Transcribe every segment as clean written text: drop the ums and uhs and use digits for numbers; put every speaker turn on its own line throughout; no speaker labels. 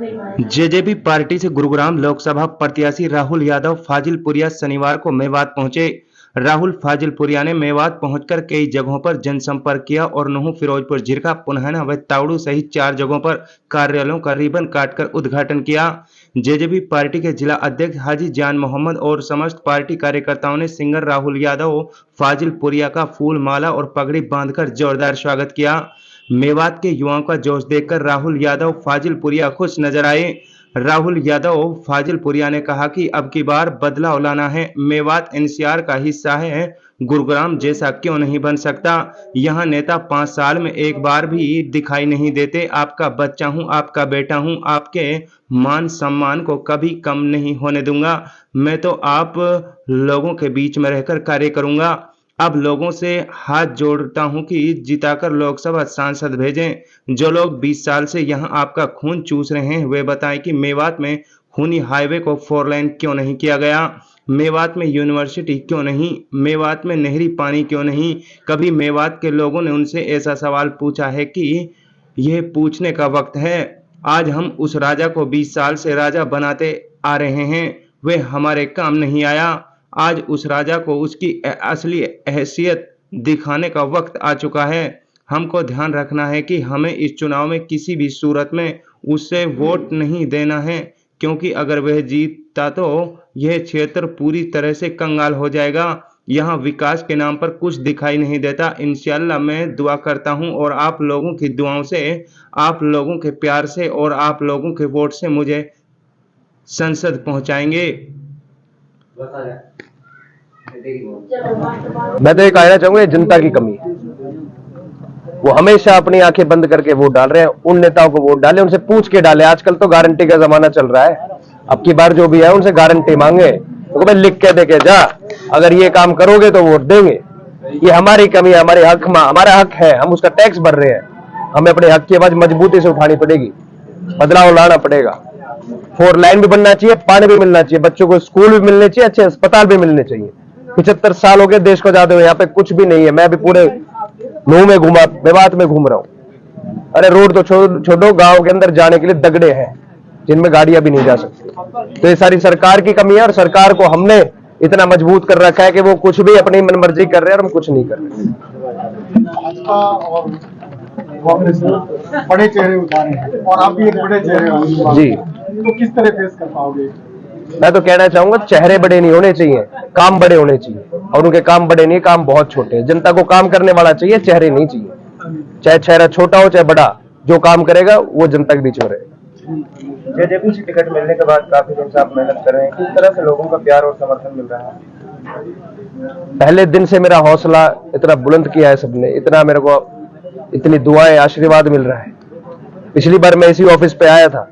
JJP party से गुरुग्राम लोकसभा प्रत्याशी राहुल यादव फाजिलपुरिया शनिवार को मेवात पहुंचे। राहुल फाजिलपुरिया ने मेवात पहुंचकर कई जगहों पर जनसंपर्क किया और नुहू, फिरोजपुर, झिरका, पुन्हना व तावड़ू सहित 4 जगहों पर कार्यालयों का रिबन काटकर उद्घाटन किया। जेजेपी पार्टी के जिला अध्यक्ष हाजी जान मोहम्मद और समस्त पार्टी कार्यकर्ताओं ने सिंगर राहुल यादव फाजिलपुरिया का फूल माला और पगड़ी बांधकर जोरदार स्वागत किया। मेवात के युवाओं का जोश देखकर राहुल यादव फाजिलपुरिया खुश नजर आए। राहुल यादव फाजिलपुरिया ने कहा कि अब की बार बदलाव लाना है। मेवात एनसीआर का हिस्सा है, गुरुग्राम जैसा क्यों नहीं बन सकता। यहाँ नेता 5 साल में एक बार भी दिखाई नहीं देते। आपका बच्चा हूँ, आपका बेटा हूँ, आपके मान सम्मान को कभी कम नहीं होने दूंगा। मैं तो आप लोगों के बीच में रहकर कार्य करूंगा। अब लोगों से हाथ जोड़ता हूं कि जिताकर लोकसभा सांसद भेजें। जो लोग 20 साल से यहां आपका खून चूस रहे हैं वे बताएं कि मेवात में खूनी हाईवे को 4 लेन क्यों नहीं किया गया। मेवात में यूनिवर्सिटी क्यों नहीं, मेवात में नहरी पानी क्यों नहीं। कभी मेवात के लोगों ने उनसे ऐसा सवाल पूछा है कि यह पूछने का वक्त है। आज हम उस राजा को 20 साल से राजा बनाते आ रहे हैं, वे हमारे काम नहीं आया। आज उस राजा को उसकी असली हैसियत दिखाने का वक्त आ चुका है। हमको ध्यान रखना है कि हमें इस चुनाव में किसी भी सूरत में उससे वोट नहीं देना है, क्योंकि अगर वह जीतता तो यह क्षेत्र पूरी तरह से कंगाल हो जाएगा। यहाँ विकास के नाम पर कुछ दिखाई नहीं देता। इंशाअल्लाह मैं दुआ करता हूँ और आप लोगों की दुआओं से, आप लोगों के प्यार से और आप लोगों के वोट से मुझे संसद पहुँचाएंगे।
मैं तो ये कहना चाहूंगा, जनता की कमी है। वो हमेशा अपनी आंखें बंद करके वोट डाल रहे हैं। उन नेताओं को वोट डाले, उनसे पूछ के डाले। आजकल तो गारंटी का जमाना चल रहा है। अब की बार जो भी है उनसे गारंटी मांगे, तो भाई लिख के देके जा, अगर ये काम करोगे तो वोट देंगे। ये हमारी कमी है, हमारा हक है, हम उसका टैक्स भर रहे हैं। हमें अपने हक की आवाज मजबूती से उठानी पड़ेगी, बदलाव लाना पड़ेगा। 4 लाइन भी बनना चाहिए, पानी भी मिलना चाहिए, बच्चों को स्कूल भी मिलने चाहिए, अच्छे अस्पताल भी मिलने चाहिए। 75 साल हो गए देश को आजाद हुए, यहाँ पे कुछ भी नहीं है। मैं भी पूरे नूह में घूमा, मेवात में घूम रहा हूँ। अरे रोड तो छोड़ो, गांव के अंदर जाने के लिए दगड़े हैं जिनमें गाड़ियां भी नहीं जा सकती। तो ये सारी सरकार की कमी है और सरकार को हमने इतना मजबूत कर रखा है कि वो कुछ भी अपनी मनमर्जी कर रहे हैं और हम कुछ नहीं कर रहे।
भाजपा और कांग्रेस बड़े चेहरे उतारे हैं और आप भी एक बड़े चेहरे हो जी, तो किस तरह फेस कर पाओगे?
मैं तो कहना चाहूंगा, चेहरे बड़े नहीं होने चाहिए, काम बड़े होने चाहिए। और उनके काम बड़े नहीं, काम बहुत छोटे हैं। जनता को काम करने वाला चाहिए, चेहरे नहीं चाहिए। चाहे चेहरा छोटा हो चाहे बड़ा, जो काम करेगा वो जनता के बीच में रहेगा।
जेजेपी से टिकट मिलने के बाद काफी दिन से आप मेहनत कर रहे हैं, किस तरह से लोगों का प्यार और समर्थन मिल रहा है?
पहले दिन से मेरा हौसला इतना बुलंद किया है सबने, इतना मेरे को इतनी दुआएं, आशीर्वाद मिल रहा है। पिछली बार मैं इसी ऑफिस पे आया था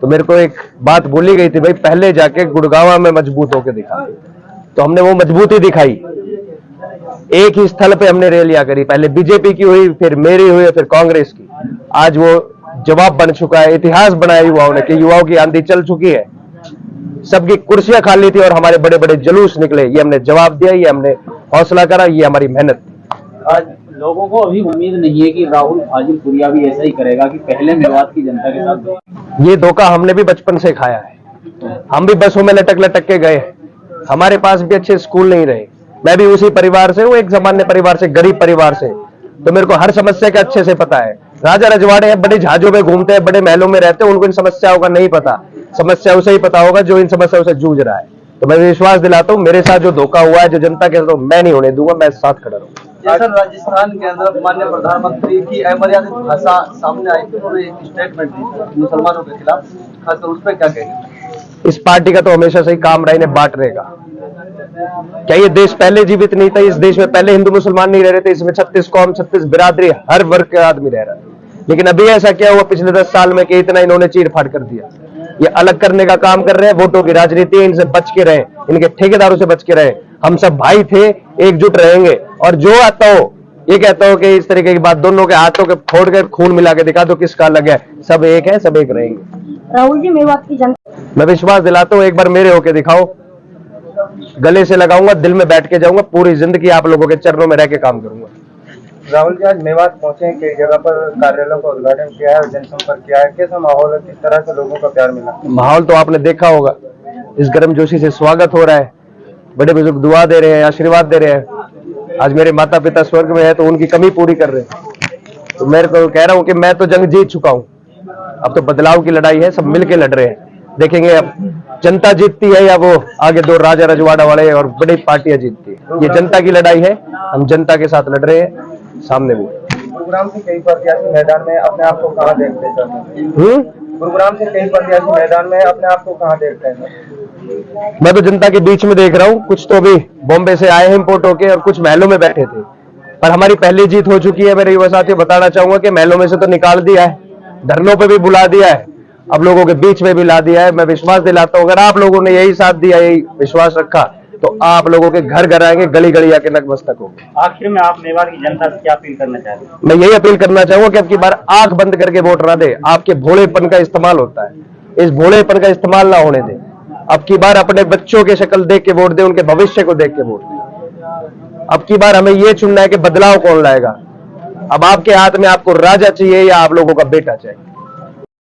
तो मेरे को एक बात बोली गई थी, भाई पहले जाके गुड़गांव में मजबूत होकर दिखा। तो हमने वो मजबूती दिखाई। एक ही स्थल पे हमने रैलियां करी, पहले बीजेपी की हुई, फिर मेरी हुई, फिर कांग्रेस की। आज वो जवाब बन चुका है, इतिहास बनाया युवाओं ने कि युवाओं की आंधी चल चुकी है। सबकी कुर्सियां खाली थी और हमारे बड़े बड़े जुलूस निकले। ये हमने जवाब दिया, ये हमने हौसला करा, ये हमारी मेहनत।
आज लोगों को अभी उम्मीद नहीं है कि राहुल फाजिलपुरिया भी ऐसा ही करेगा कि पहले मेवात की जनता के साथ।
ये धोखा हमने भी बचपन से खाया है। हम भी बसों में लटक लटक के गए। हमारे पास भी अच्छे स्कूल नहीं रहे। मैं भी उसी परिवार से हूँ, एक सामान्य परिवार से, गरीब परिवार से। तो मेरे को हर समस्या का अच्छे से पता है। राजा रजवाड़े हैं, बड़े जहाजों में घूमते हैं, बड़े महलों में रहते हैं, उनको इन समस्याओं का नहीं पता। समस्या उसे ही पता होगा जो इन समस्याओं से जूझ रहा है। तो मैं विश्वास दिलाता हूँ, मेरे साथ जो धोखा हुआ है, जो जनता के साथ, मैं नहीं होने दूंगा, मैं साथ खड़ा रहूंगा।
सर, राजस्थान के अंदर माननीय प्रधानमंत्री की अमर्यादित भाषा सामने आई थी, उन्होंने एक स्टेटमेंट दी मुसलमानों के खिलाफ, खासकर उस पर क्या कहेंगे?
इस पार्टी का तो हमेशा से ही काम रहा इन्हें बांटने का। क्या ये देश पहले जीवित नहीं था? इस देश में पहले हिंदू मुसलमान नहीं रह रहे थे? इसमें 36 कौम, 36 बिरादरी, हर वर्ग के आदमी रह रहा है। लेकिन अभी ऐसा क्या हुआ पिछले 10 साल में कि इतना इन्होंने चीर फाड़ कर दिया? ये अलग करने का काम कर रहे हैं। वोटों की राजनीति, इनसे बच के रहे, इनके ठेकेदारों से बच के रहे। हम सब भाई थे, एकजुट रहेंगे। और जो आता हो ये कहता हो कि इस तरीके की बात, दोनों के हाथों के फोड़ कर खून मिला के दिखा दो किसका अलग है। सब एक है, सब एक रहेंगे।
राहुल जी, मेवात की जनता,
मैं विश्वास दिलाता हूँ, एक बार मेरे होके दिखाओ, गले से लगाऊंगा, दिल में बैठ के जाऊंगा, पूरी जिंदगी आप लोगों के चरणों में रह के काम करूंगा।
राहुल जी आज मेवात पहुंचे हैं, कई जगह पर कार्यालयों का उद्घाटन किया है और जनसंपर्क किया है, कैसा माहौल है, किस तरह से लोगों का प्यार मिला?
माहौल तो आपने देखा होगा, इस गर्मजोशी से स्वागत हो रहा है, बड़े बुजुर्ग दुआ दे रहे हैं, आशीर्वाद दे रहे हैं। आज मेरे माता पिता स्वर्ग में है तो उनकी कमी पूरी कर रहे हैं। तो मैं तो कह रहा हूं कि मैं तो जंग जीत चुका हूं, अब तो बदलाव की लड़ाई है, सब मिलके लड़ रहे हैं। देखेंगे अब जनता जीतती है या वो आगे दो राजा रजवाड़ा वाले और बड़ी पार्टियां जीतती है। ये जनता की लड़ाई है, हम जनता के साथ लड़ रहे हैं, सामने वो।
गुरुग्राम से कई प्रत्याशी मैदान में अपने आप को कहाँ देखते हैं सर? गुरुग्राम से कई प्रत्याशी मैदान में अपने आप को कहाँ देखते हैं सर?
मैं तो जनता के बीच में देख रहा हूँ, कुछ तो अभी बॉम्बे से आए हैं इम्पोर्ट होके और कुछ महलों में बैठे थे, पर हमारी पहली जीत हो चुकी है। मेरे युवा साथियों बताना चाहूंगा कि महलों में से तो निकाल दिया है, धरनों पे भी बुला दिया है, अब लोगों के बीच में भी ला दिया है। मैं विश्वास दिलाता हूं, अगर आप लोगों ने यही साथ दिया, यही विश्वास रखा, तो आप लोगों के घर घर आएंगे, गली गली आके नतमस्तक होंगे।
आखिर में आप मेवात की जनता से क्या अपील करना चाहते हैं?
मैं यही अपील करना चाहूंगा कि अब की बार आंख बंद करके वोट ना दे। आपके भोलेपन का इस्तेमाल होता है, इस भोलेपन का इस्तेमाल ना होने दे। अब की बार अपने बच्चों के शक्ल देख के वोट दे, उनके भविष्य को देख के वोट दे। अब की बार हमें यह चुनना है कि बदलाव कौन लाएगा। अब आपके हाथ में आपको राजा चाहिए या आप लोगों का बेटा चाहिए।